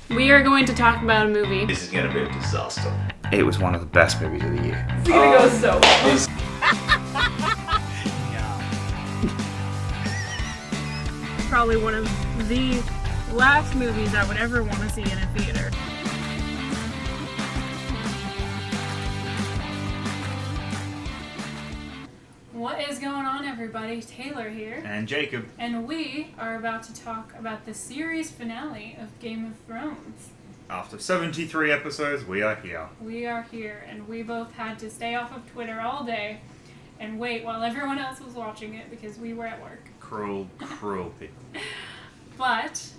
We are going to talk about a movie. This is gonna be a disaster. It was one of the best movies of the year. It's gonna go so well. Probably one of the last movies I would ever want to see in a theater. What is going on, everybody? Taylor here. And Jacob. And we are about to talk about the series finale of Game of Thrones. After 73 episodes, we are here. We are here, and we both had to stay off of Twitter all day and wait while everyone else was watching it because we were at work. Cruel people. But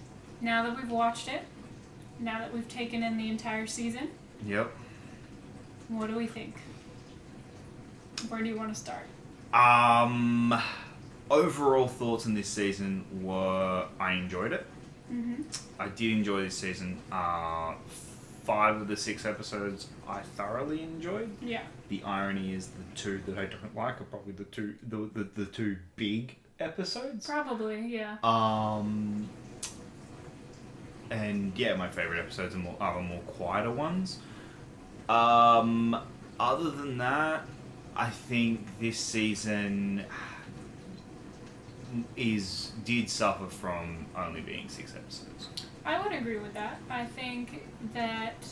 now that we've watched it, now that we've taken in the entire season, Yep. what do we think? Where do you want to start? Overall thoughts on this season were I enjoyed it. Mm-hmm. I did enjoy this season. 5 of the 6 episodes I thoroughly enjoyed. Yeah. The irony is the 2 that I don't like are probably the two big episodes. Probably, yeah. And yeah, my favorite episodes are the more quieter ones. Other than that, I think this season did suffer from only being 6 episodes. I would agree with that. I think that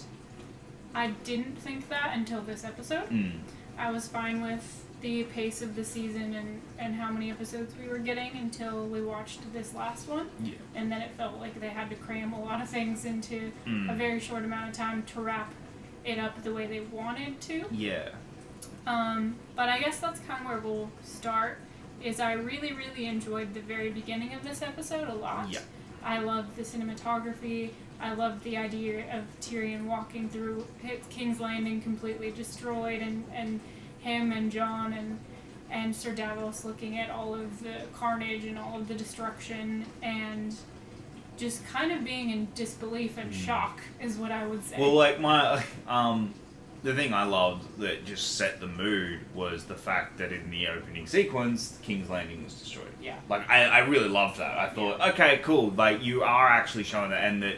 I didn't think that until this episode. I was fine with the pace of the season and how many episodes we were getting until we watched this last one. Yeah. And then it felt like they had to cram a lot of things into a very short amount of time to wrap it up the way they wanted to. Yeah. But I guess that's kind of where we'll start, is I really, really enjoyed the very beginning of this episode a lot. Yeah. I loved the cinematography. I loved the idea of Tyrion walking through King's Landing completely destroyed, and him and Jon and Sir Davos looking at all of the carnage and all of the destruction and just kind of being in disbelief and shock is what I would say. Well, like the thing I loved that just set the mood was the fact that in the opening sequence, King's Landing was destroyed. Yeah. Like, I really loved that. I thought, okay, cool. Like, you are actually showing that, and that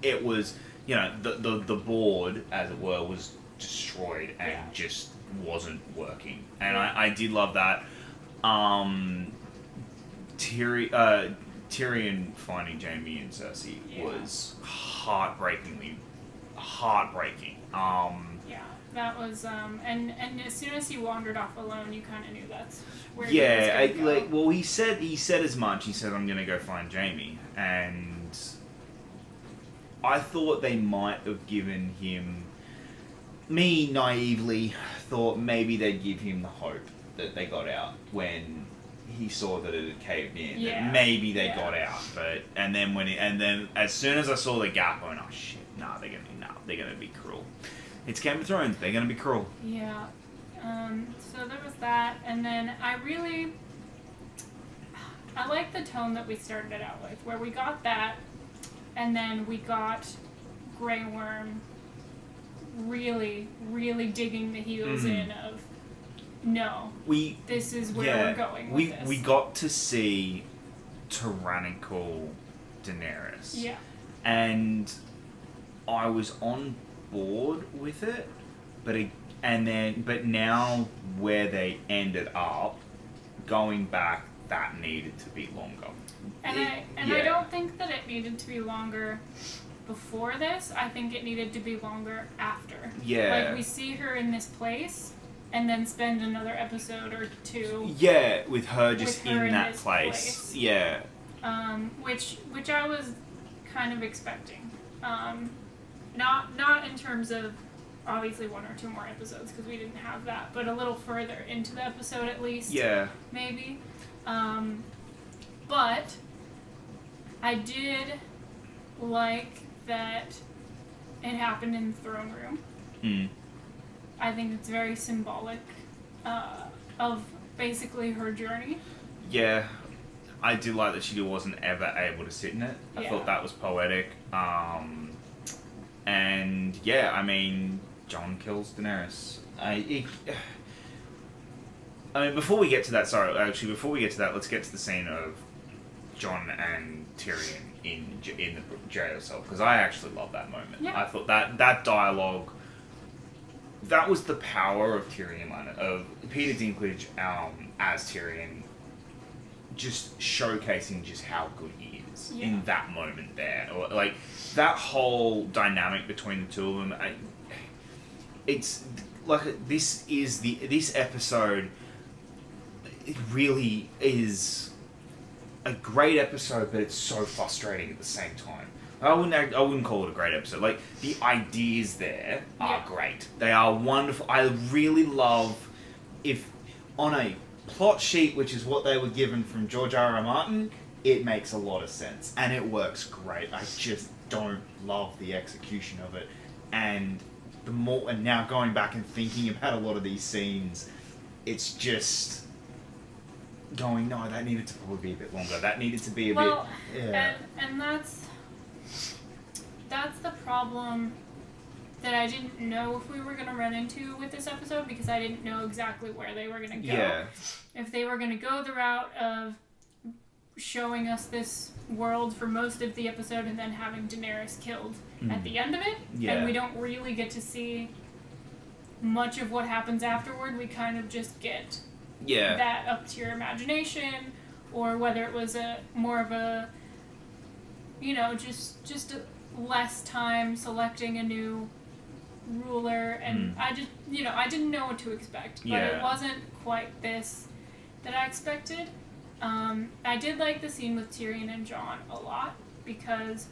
it was, you know, the board, as it were, was destroyed and just wasn't working. And I did love that. Tyrion finding Jaime and Cersei was heartbreaking. Yeah, that was, and as soon as he wandered off alone, you kind of knew that's where yeah, he was gonna go. well, he said as much. He said, "I'm gonna go find Jaime," and I thought they might have given him. Me naively thought maybe they'd give him the hope that they got out when he saw that it had caved in. Yeah. That maybe they got out, but and then as soon as I saw the gap, I went, "Oh shit, they're gonna be cruel." It's Game of Thrones. They're gonna be cruel. Yeah. So there was that, and then I like the tone that we started it out with, where we got that, and then we got Grey Worm really, really digging the heels in of, no, this is where we're going with this. We got to see tyrannical Daenerys. Yeah. And I was on board with it, but now where they ended up, going back, that needed to be longer. I don't think that it needed to be longer before this. I think it needed to be longer after. Yeah. Like, we see her in this place, and then spend another episode or two. Yeah, with her just with her in that this place. Yeah. Which I was kind of expecting. Not in terms of obviously 1 or 2 more episodes, because we didn't have that, but a little further into the episode at least. Yeah. Maybe. But I did like that it happened in the throne room. I think it's very symbolic of basically her journey. Yeah. I did like that she wasn't ever able to sit in it. I thought that was poetic. And yeah, I mean, Jon kills Daenerys. I mean, before we get to that, let's get to the scene of Jon and Tyrion in the jail cell, because I actually love that moment. Yeah. I thought that dialogue, that was the power of Tyrion, of Peter Dinklage as Tyrion, just showcasing just how good he is in that moment there. Or, like, that whole dynamic between the two of them, it's like this episode, it really is a great episode, but it's so frustrating at the same time. I wouldn't call it a great episode. Like, the ideas there are great. They are wonderful. I really love, if on a plot sheet, which is what they were given from George R.R. Martin, it makes a lot of sense and it works great. I just don't love the execution of it. And now going back and thinking about a lot of these scenes, it's just going, no, that needed to probably be a bit longer. That needed to be a bit... Yeah. And that's the problem that I didn't know if we were going to run into with this episode, because I didn't know exactly where they were going to go. Yeah. If they were going to go the route of showing us this world for most of the episode and then having Daenerys killed at the end of it, and we don't really get to see much of what happens afterward. We kind of just get that up to your imagination, or whether it was more of a, just less time selecting a new ruler, and I didn't know what to expect, but it wasn't quite this that I expected. I did like the scene with Tyrion and Jon a lot, because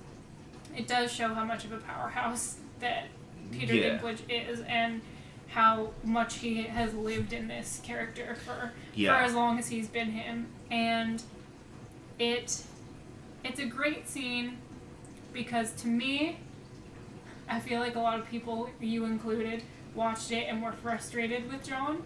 it does show how much of a powerhouse that Peter Dinklage is, and how much he has lived in this character for as long as he's been him. And it's a great scene, because to me, I feel like a lot of people, you included, watched it and were frustrated with Jon.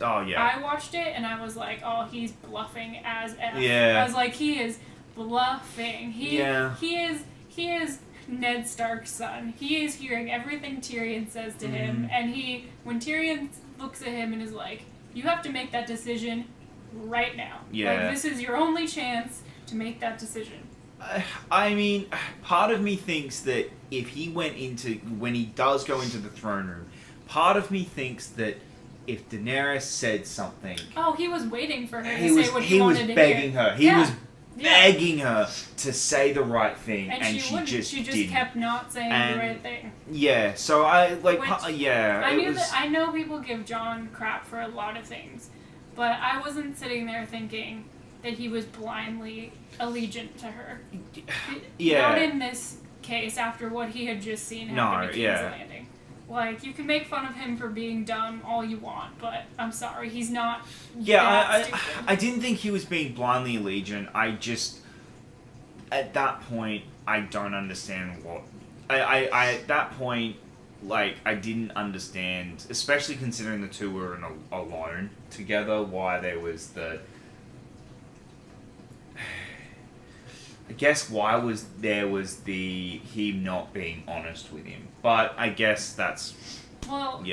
Oh, yeah. I watched it and I was like, oh, he's bluffing as F. Yeah. I was like, he is bluffing. He is Ned Stark's son. He is hearing everything Tyrion says to him, and when Tyrion looks at him and is like, you have to make that decision right now. Yeah. Like, this is your only chance to make that decision. I mean, part of me thinks that when he does go into the throne room, part of me thinks that if Daenerys said something... Oh, he was waiting for her to say what he wanted to hear. Begging her. He was begging her to say the right thing, and she just didn't. Kept not saying the right thing. Yeah, so I, like, I know people give Jon crap for a lot of things, but I wasn't sitting there thinking that he was blindly allegiant to her. Yeah. Not in this case, after what he had just seen happen to King's Landing. Like, you can make fun of him for being dumb all you want, but I'm sorry, he's not stupid. I didn't think he was being blindly allegiant. I just, at that point, I don't understand what... at that point, like, I didn't understand, especially considering the two were alone together, why there was the... I guess why was the him not being honest with him, but I guess that's but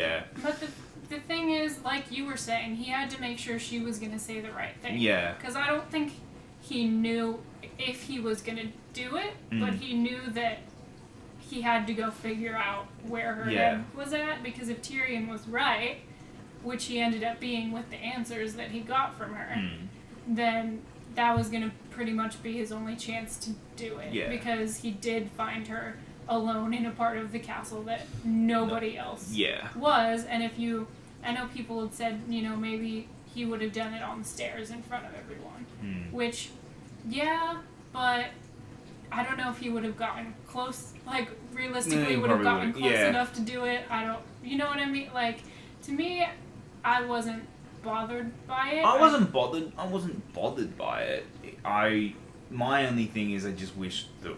the thing is, like you were saying, he had to make sure she was gonna say the right thing. Yeah. Because I don't think he knew if he was gonna do it, but he knew that he had to go figure out where her head was at. Because if Tyrion was right, which he ended up being with the answers that he got from her, then that was going to pretty much be his only chance to do it. Yeah. Because he did find her alone in a part of the castle that nobody else was. And I know people had said, maybe he would have done it on the stairs in front of everyone. Which, but I don't know if he would have gotten close, like, realistically would have gotten close enough to do it. You know what I mean? Like, to me, I wasn't bothered by it. I wasn't bothered by it. My only thing is I just wish that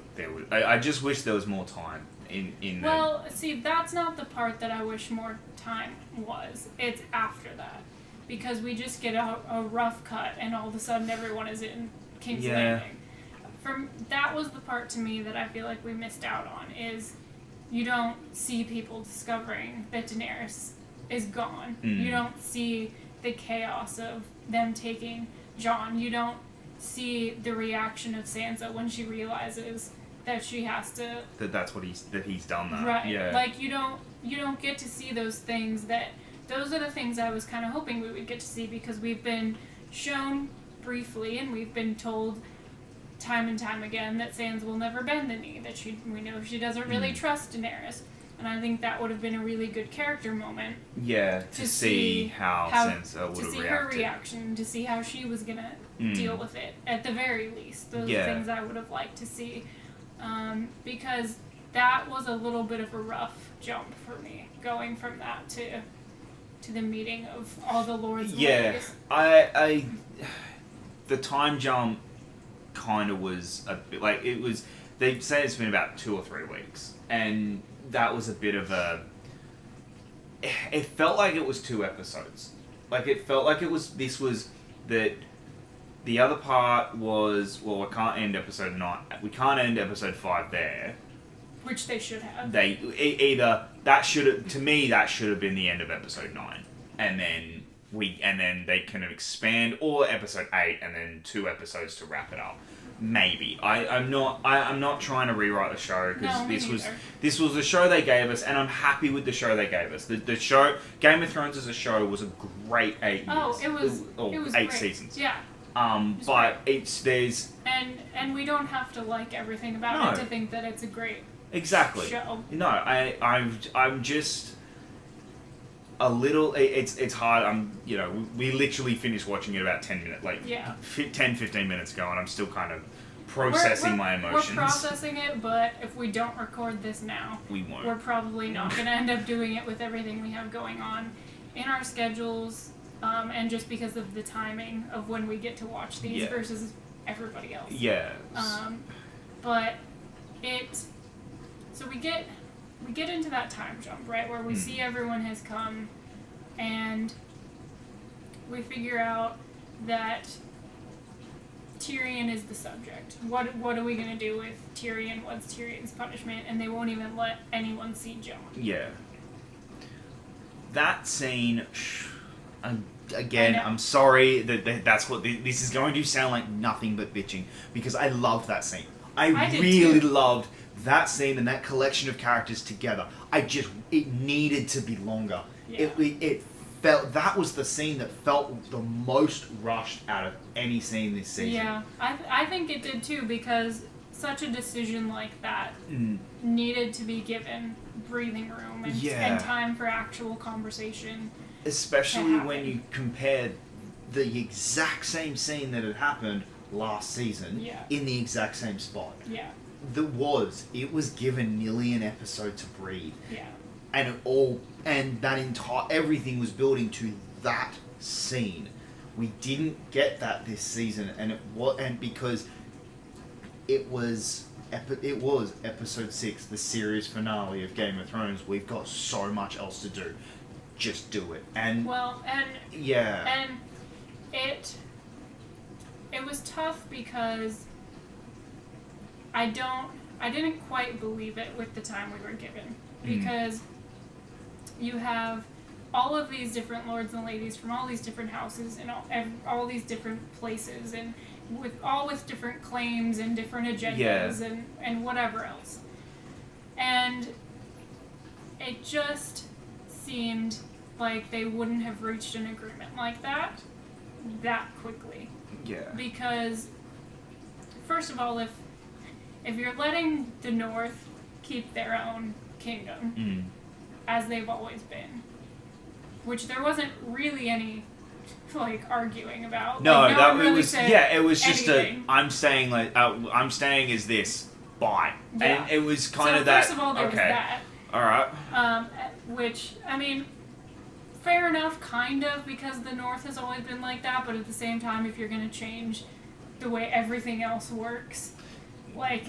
I just wish there was more time in Well, see, that's not the part that I wish more time was. It's after that. Because we just get a rough cut and all of a sudden everyone is in King's Landing. That was the part to me that I feel like we missed out on, is you don't see people discovering that Daenerys is gone. You don't see the chaos of them taking Jon. You don't see the reaction of Sansa when she realizes that she has to. That's what he's done that. Right. Yeah. Like you don't get to see those things those are the things I was kind of hoping we would get to see, because we've been shown briefly and we've been told time and time again that Sansa will never bend the knee, that we know she doesn't really trust Daenerys. And I think that would have been a really good character moment. Yeah, to see how Sansa would have reacted. To see her reaction, to see how she was going to deal with it, at the very least. Those are things I would have liked to see. Because that was a little bit of a rough jump for me, going from that to the meeting of all the lords and ladies. I the time jump kind of was a bit like, it was, they say it's been about 2 or 3 weeks, and that was a bit of a, it felt like it was 2 episodes. Like, it felt like this was that the other part was, well, we can't end episode 9, we can't end episode 5 there, which they should have. Either that should have, to me, that should have been the end of episode 9, and then they can expand, or episode 8 and then 2 episodes to wrap it up. Maybe. I'm not trying to rewrite the show, because this was the show they gave us, and I'm happy with the show they gave us. The show, Game of Thrones as a show, was a great 8 years. Oh, it was 8 great. seasons. Yeah. But great. There's and we don't have to like everything about it to think that it's a great show. No, I'm just a little, it's hard. We literally finished watching it about 10 minutes, 10-15 minutes ago, and I'm still kind of processing my emotions. We're processing it, but if we don't record this now, we won't. We're probably not going to end up doing it with everything we have going on in our schedules, and just because of the timing of when we get to watch these versus everybody else. Yeah. But so we get into that time jump, right, where we see everyone has come, and we figure out that Tyrion is the subject. What are we going to do with Tyrion? What's Tyrion's punishment? And they won't even let anyone see Jon. Yeah. That scene, again, I'm sorry that's what this is going to sound like, nothing but bitching, because I loved that scene. I really loved that scene and that collection of characters together. It needed to be longer. Yeah. It felt, that was the scene that felt the most rushed out of any scene this season. Yeah, I think it did too, because such a decision like that needed to be given breathing room and time for actual conversation. Especially when you compare the exact same scene that had happened last season in the exact same spot. Yeah. It was given nearly an episode to breathe. Yeah. And everything was building to that scene. We didn't get that this season, and because it was episode 6, the series finale of Game of Thrones. We've got so much else to do. Just do it. And it was tough because I didn't quite believe it with the time we were given, because you have all of these different lords and ladies from all these different houses and all these different places, and with different claims and different agendas and whatever else. And it just seemed like they wouldn't have reached an agreement like that quickly. Yeah. Because, first of all, if you're letting the North keep their own kingdom, as they've always been, which there wasn't really any arguing about. No, it was just anything. I'm staying as this. Bye. Yeah. And it was kind of so that. First of all, there was that. All right. Which, I mean, fair enough, kind of, because the North has always been like that. But at the same time, if you're going to change the way everything else works, but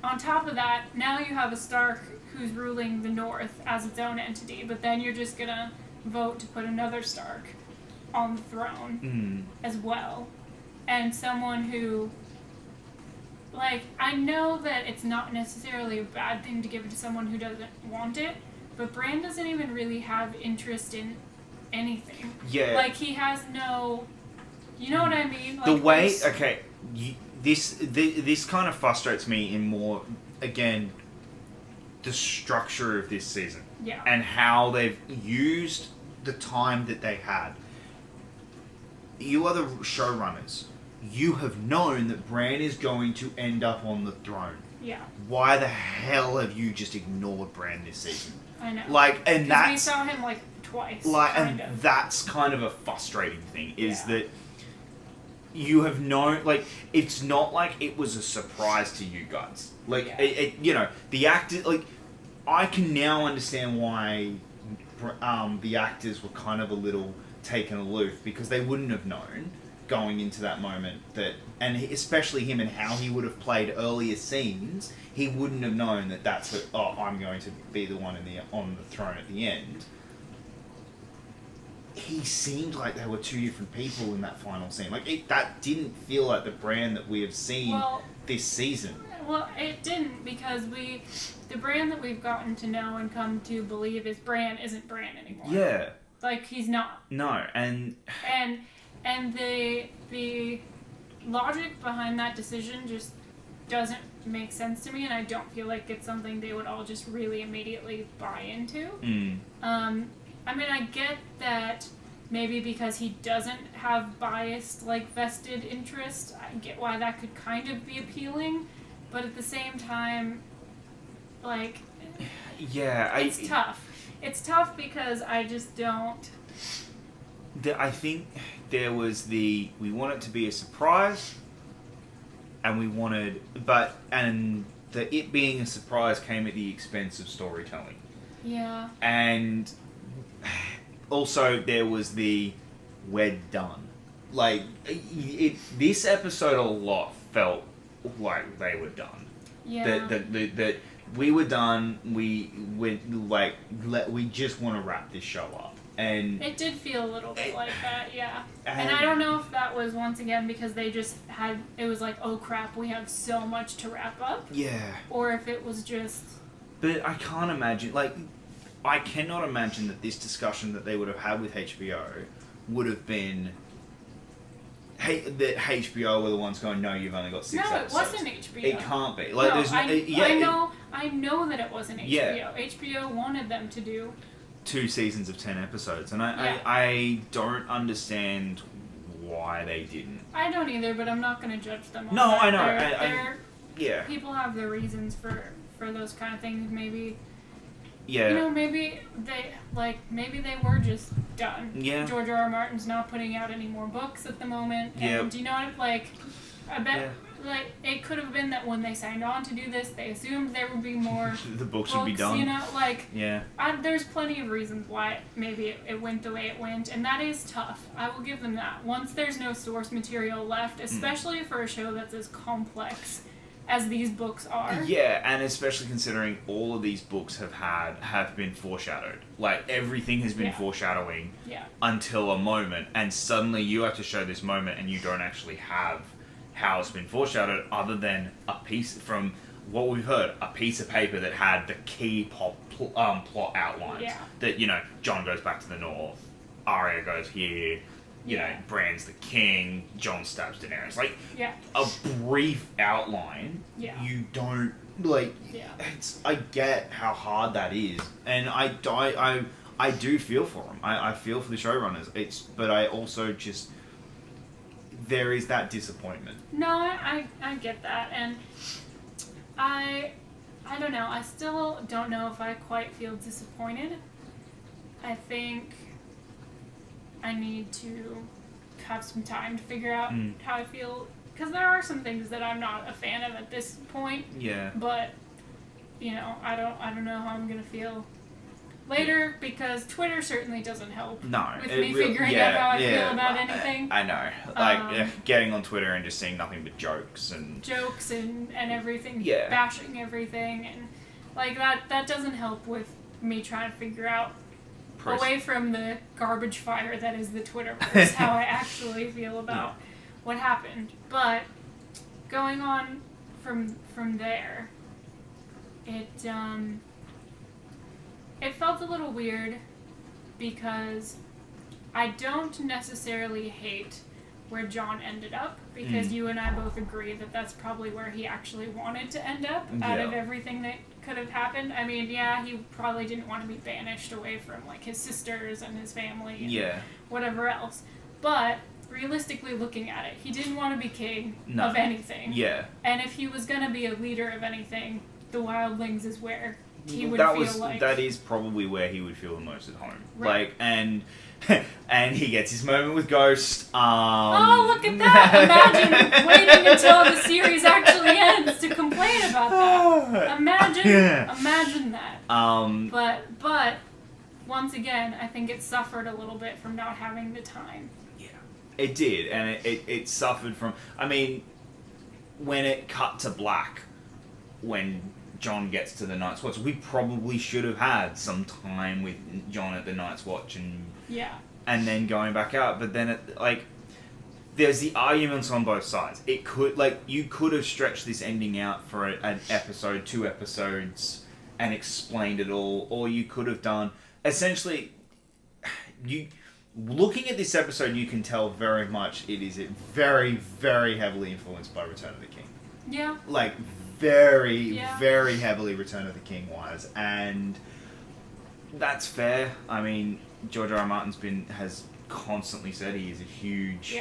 on top of that, now you have a Stark who's ruling the North as its own entity, but then you're just gonna vote to put another Stark on the throne as well. And someone who, I know that it's not necessarily a bad thing to give it to someone who doesn't want it, but Bran doesn't even really have interest in anything. Yeah. He has no, you know what I mean? this kind of frustrates me in more, again, the structure of this season. Yeah. And how they've used the time that they had. You are the showrunners. You have known that Bran is going to end up on the throne. Yeah. Why the hell have you just ignored Bran this season? I know. Like, and that's... we saw him, like, twice. Like, and that's kind of a frustrating thing, is that you have known... Like, it's not like it was a surprise to you guys. Like, you know, the actor... Like, I can now understand why the actors were kind of a little taken aloof, because they wouldn't have known going into that moment that, and especially him and how he would have played earlier scenes, he wouldn't have known that that's what, oh, I'm going to be the one on the throne at the end. He seemed like they were two different people in that final scene. Like, that didn't feel like the Bran that we have seen this season. Well, it didn't, because the Bran that we've gotten to know and come to believe is Bran isn't Bran anymore. Yeah. Like, he's not. No, and the logic behind that decision just doesn't make sense to me, and I don't feel like it's something they would all just really immediately buy into. I mean, I get that maybe because he doesn't have biased, like, vested interest, I get why that could kind of be appealing, but at the same time, like, it's tough. It's tough because I just don't... I think there was we want it to be a surprise, and we wanted... And it being a surprise came at the expense of storytelling. Yeah. And also there was we're done. Like, this episode a lot felt like they were done. Yeah. That we were done. We just want to wrap this show up, and it did feel a little bit like that, yeah. And I don't know if that was once again because they just had, it was like, oh crap, we have so much to wrap up. Yeah. Or if it was just. But I can't imagine, like, I cannot imagine that this discussion that they would have had with HBO would have been. That HBO were the ones going, no, you've only got 6 episodes. No, it wasn't HBO. It can't be. Like, no, there's I know that it wasn't HBO. Yeah. HBO wanted them to do 2 seasons of 10 episodes, and I don't understand why they didn't. I don't either, but I'm not going to judge them on that. I know. People have their reasons for those kind of things, maybe. Yeah. You know, maybe they were just done. Yeah. George R.R. Martin's not putting out any more books at the moment. And you know what, like, I bet, like, it could have been that when they signed on to do this, they assumed there would be more the books would be done. You know, like, yeah. There's plenty of reasons why maybe it went the way it went, and that is tough. I will give them that. Once there's no source material left, especially for a show that's as complex as these books are. Yeah, and especially considering all of these books have been foreshadowed. Like, everything has been foreshadowing until a moment, and suddenly you have to show this moment and you don't actually have how it's been foreshadowed other than a piece from what we've heard, a piece of paper that had the key plot outlines. Yeah. That, you know, Jon goes back to the north, Arya goes here, you know, Bran's the king, Jon stabs Daenerys. Like, a brief outline, you don't, like, I get how hard that is. And I do feel for them. I feel for the showrunners. But I also just, there is that disappointment. No, I get that. And I don't know. I still don't know if I quite feel disappointed. I think I need to have some time to figure out how I feel, because there are some things that I'm not a fan of at this point. Yeah. But you know, I don't know how I'm gonna feel later, because Twitter certainly doesn't help. No, with me figuring out how I feel about anything. I know, like getting on Twitter and just seeing nothing but jokes and everything, bashing everything, and like that doesn't help with me trying to figure out. Away from the garbage fire that is the Twitterverse, how I actually feel about what happened. But going on from there, it felt a little weird because I don't necessarily hate where Jon ended up. because you and I both agree that that's probably where he actually wanted to end up out of everything that could have happened. I mean, yeah, he probably didn't want to be banished away from, like, his sisters and his family and whatever else. But realistically looking at it, he didn't want to be king of anything. Yeah. And if he was going to be a leader of anything, the Wildlings is where he would like... That is probably where he would feel the most at home. Right. Like, and he gets his moment with Ghost. Oh, look at that! Imagine waiting until the series actually ends to complain about that. Imagine that. But once again, I think it suffered a little bit from not having the time. Yeah, it did, and it suffered from. I mean, when it cut to black, when Jon gets to the Night's Watch, we probably should have had some time with Jon at the Night's Watch and then going back out. But then there's the arguments on both sides. It could you could have stretched this ending out for an episode, 2 episodes, and explained it all, or you could have done essentially. Looking at this episode, you can tell very much it is very, very heavily influenced by Return of the King. Yeah. Very heavily Return of the King wise, and that's fair. I mean, George R. R. Martin's has constantly said he is a huge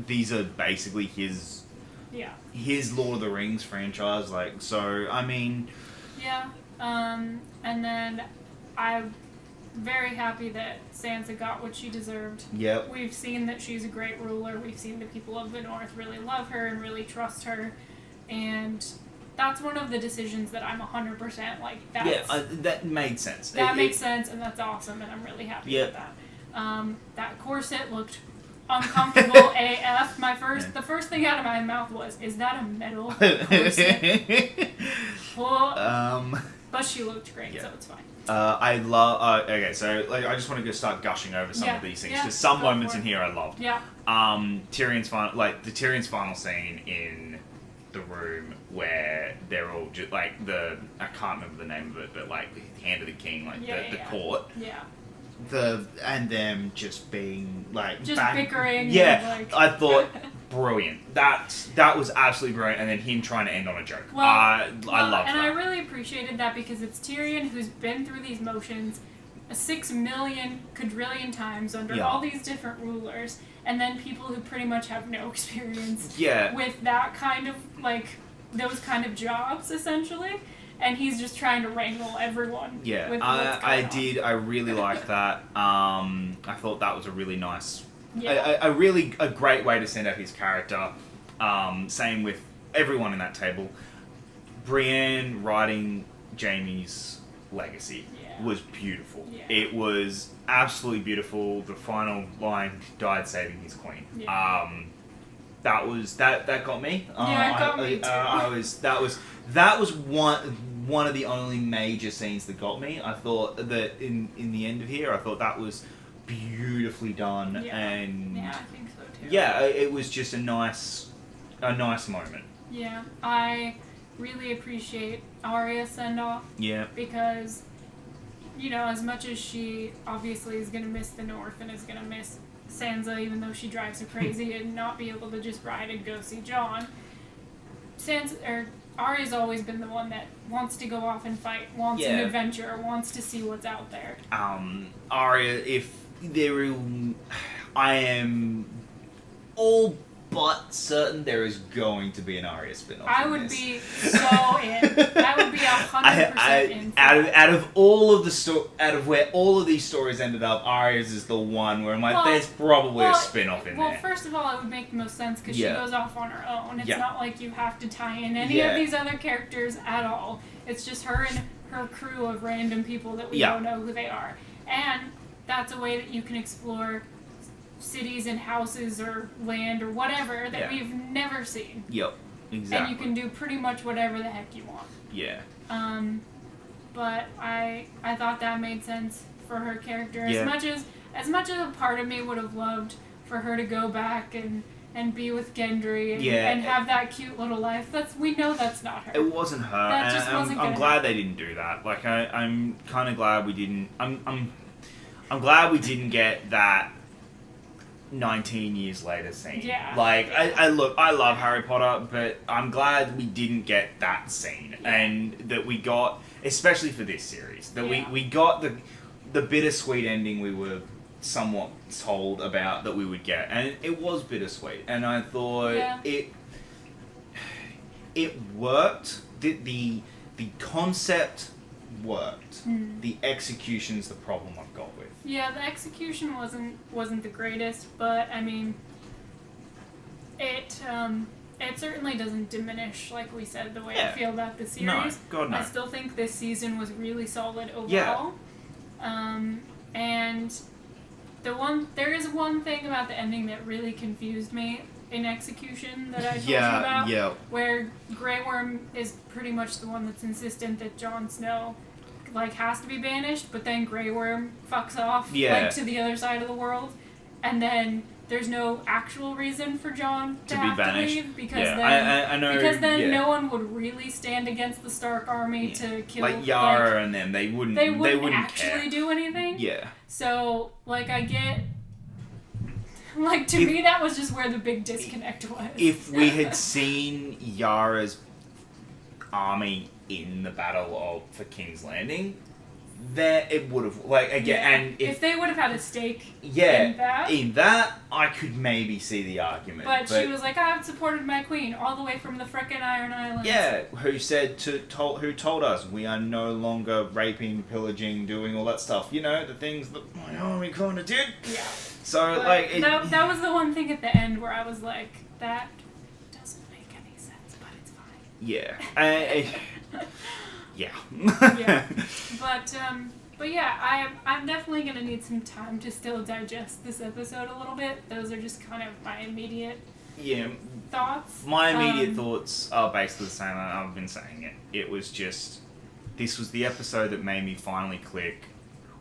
these are basically his Lord of the Rings franchise. So I mean, and then I'm very happy that Sansa got what she deserved. Yep. We've seen that she's a great ruler. We've seen the people of the North really love her and really trust her. And that's one of the decisions that I'm 100% that made sense. That makes sense, and that's awesome, and I'm really happy with that. That corset looked uncomfortable AF. The first thing out of my mouth was, "Is that a metal corset?" But she looked great, so it's fine. I love. Okay, so I just want to start gushing over some of these things because some moments in here I loved. Yeah. Tyrion's final scene in the room where they're all just I can't remember the name of it, but the Hand of the King, the court. Yeah. And them just being bickering. Yeah, I thought brilliant. That was absolutely brilliant. And then him trying to end on a joke. I love that. And I really appreciated that because it's Tyrion who's been through these motions 6 million quadrillion times under all these different rulers, and then people who pretty much have no experience with that kind of those kind of jobs essentially. And he's just trying to wrangle everyone. Yeah, I really liked that. I thought that was a really nice, a great way to send out his character. Same with everyone in that table. Brienne writing Jaime's legacy was beautiful. Yeah. It was absolutely beautiful. The final line, "Died saving his queen." Yeah. That got me. It got me too. That was one of the only major scenes that got me. I thought that in the end of here, I thought that was beautifully done, and I think so too. Yeah, it was just a nice moment. Yeah, I really appreciate Arya's send off. Yeah, because as much as she obviously is gonna miss the North and is gonna miss Sansa, even though she drives her crazy and not be able to just ride and go see Jon, Arya's always been the one that wants to go off and fight, wants an adventure, wants to see what's out there. Arya, I am all but certain there is going to be an Arya spin-off. I would be so in. I would be 100% in. Out of all of where all of these stories ended up, Arya's is the one where I'm like, there's probably a spin-off in there. Well, first of all, it would make the most sense because she goes off on her own. It's not like you have to tie in any of these other characters at all. It's just her and her crew of random people that we don't know who they are. And that's a way that you can explore cities and houses or land or whatever that we've never seen. Yep, exactly. And you can do pretty much whatever the heck you want. Yeah. But I thought that made sense for her character. Yeah. As much as a part of me would have loved for her to go back and be with Gendry and have that cute little life. We know that's not her. It wasn't her. That just wasn't I'm glad they didn't do that. I'm kind of glad we didn't. I'm glad we didn't get that 19 years later scene. Yeah. Like, Yeah. I love Harry Potter, but I'm glad we didn't get that scene. Yeah. And that we got, especially for this series, that Yeah. we got the bittersweet ending we were somewhat told about that we would get. And it was bittersweet. And I thought it worked. The concept worked. The execution's the problem I've got with. Yeah, the execution wasn't the greatest, but I mean, it certainly doesn't diminish, like we said, the way I feel about the series. No, God no. I still think this season was really solid overall. And there is one thing about the ending that really confused me in execution that I told you about, where Grey Worm is pretty much the one that's insistent that Jon Snow has to be banished, but then Grey Worm fucks off to the other side of the world, and then there's no actual reason for Jon to have be banished. to leave because then I know, because then no one would really stand against the Stark army to kill Yara and them. They wouldn't actually care. do anything. Yeah. So I get. To me, that was just where the big disconnect was. If we had seen Yara's army in the battle for King's Landing, there it would have and if they would have had a stake in that, I could maybe see the argument. But she was like, I've supported my queen all the way from the frickin' Iron Islands. Yeah, who told us we are no longer raping, pillaging, doing all that stuff. You know, the things that my army kind of did. Yeah. So that was the one thing at the end where I was like, that doesn't make any sense, but it's fine. Yeah. Yeah. Yeah. But yeah, I'm definitely gonna need some time to still digest this episode a little bit. Those are just kind of my immediate thoughts. My immediate thoughts are basically the same. I've been saying it. It was just, this was the episode that made me finally click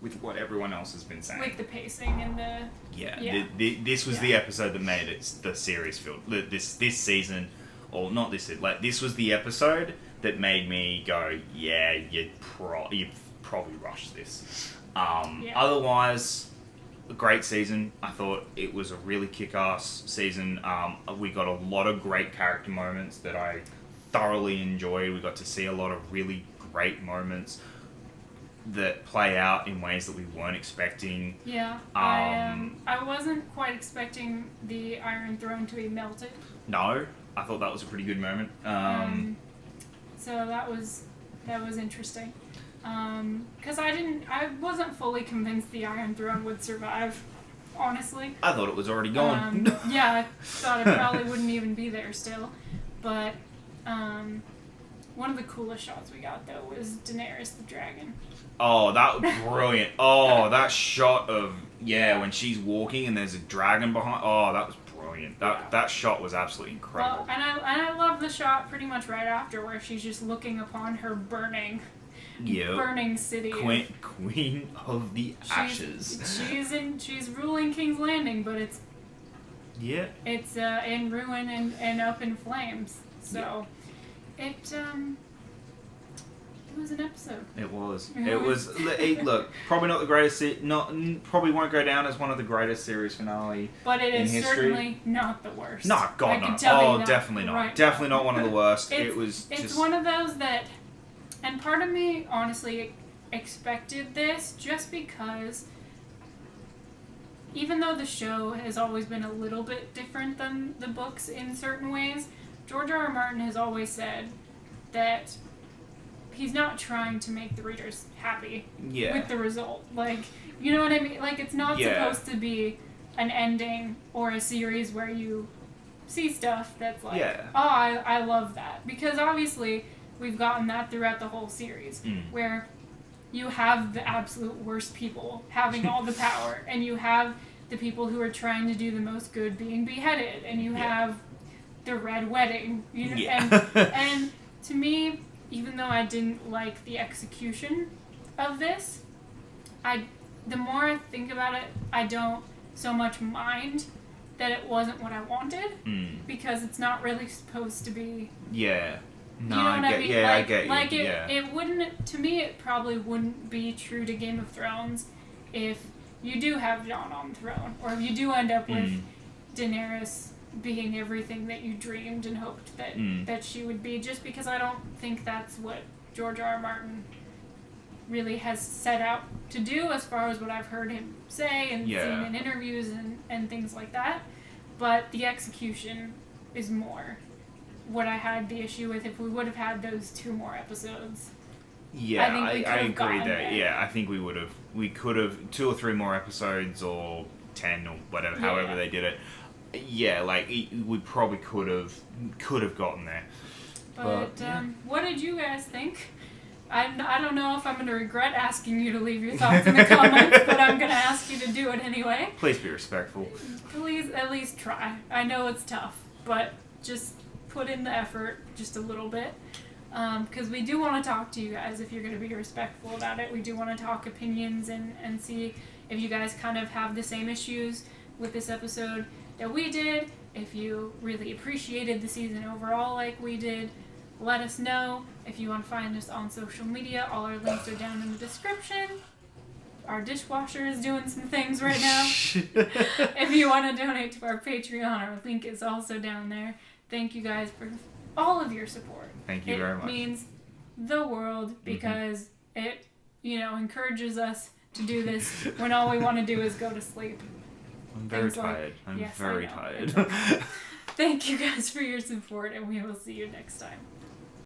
with what everyone else has been saying. With the pacing and the... Yeah. This was the episode that made it the series feel... This season, or not this season, this was the episode that made me go, yeah, you probably rushed this. Otherwise, a great season. I thought it was a really kick-ass season. We got a lot of great character moments that I thoroughly enjoyed. We got to see a lot of really great moments that play out in ways that we weren't expecting. Yeah, I wasn't quite expecting the Iron Throne to be melted. No, I thought that was a pretty good moment. So that was interesting. Because I wasn't fully convinced the Iron Throne would survive, honestly. I thought it was already gone. Yeah, I thought it probably wouldn't even be there still. But one of the coolest shots we got, though, was Daenerys the dragon. Oh, that was brilliant. Oh, that shot of, when she's walking and there's a dragon behind. Oh, that was brilliant. That shot was absolutely incredible. Well, and I love the shot pretty much right after where she's just looking upon her burning city. Queen of the Ashes. She's ruling King's Landing, but it's in ruin and up in flames. So it was an episode. It was. Look, probably not the greatest. Probably won't go down as one of the greatest series finale. But it is history. Certainly not the worst. No, God, no. Oh, definitely not. Right definitely not one of the worst. It's one of those that, and part of me honestly expected this just because, even though the show has always been a little bit different than the books in certain ways, George R.R. Martin has always said that he's not trying to make the readers happy with the result. You know what I mean? It's not supposed to be an ending or a series where you see stuff that's I love that. Because obviously we've gotten that throughout the whole series, where you have the absolute worst people having all the power, and you have the people who are trying to do the most good being beheaded, and you have the Red Wedding. And to me, even though I didn't like the execution of this, the more I think about it, I don't so much mind that it wasn't what I wanted, because it's not really supposed to be. Yeah. No, you know what I mean? I get you. It wouldn't. To me, it probably wouldn't be true to Game of Thrones if you do have Jon on the throne, or if you do end up with Daenerys being everything that you dreamed and hoped that that she would be, just because I don't think that's what George R. R. Martin really has set out to do, as far as what I've heard him say and seen in interviews and things like that. But the execution is more what I had the issue with. If we would have had those 2 more episodes, yeah, I agree that. There. Yeah, I think we could have 2 or 3 more episodes, or 10 or whatever, however they did it. Yeah, like we probably could have gotten there. But what did you guys think? I don't know if I'm going to regret asking you to leave your thoughts in the comments, but I'm going to ask you to do it anyway. Please be respectful. Please at least try. I know it's tough, but just put in the effort just a little bit. Because we do want to talk to you guys if you're going to be respectful about it. We do want to talk opinions and see if you guys kind of have the same issues with this episode that we did. If you really appreciated the season overall like we did, let us know. If you want to find us on social media, all our links are down in the description. Our dishwasher is doing some things right now. If you want to donate to our Patreon, our link is also down there. Thank you guys for all of your support. Thank you very much. It means the world, because it, encourages us to do this when all we want to do is go to sleep. I'm very tired. I'm very tired. Thank you guys for your support, and we will see you next time.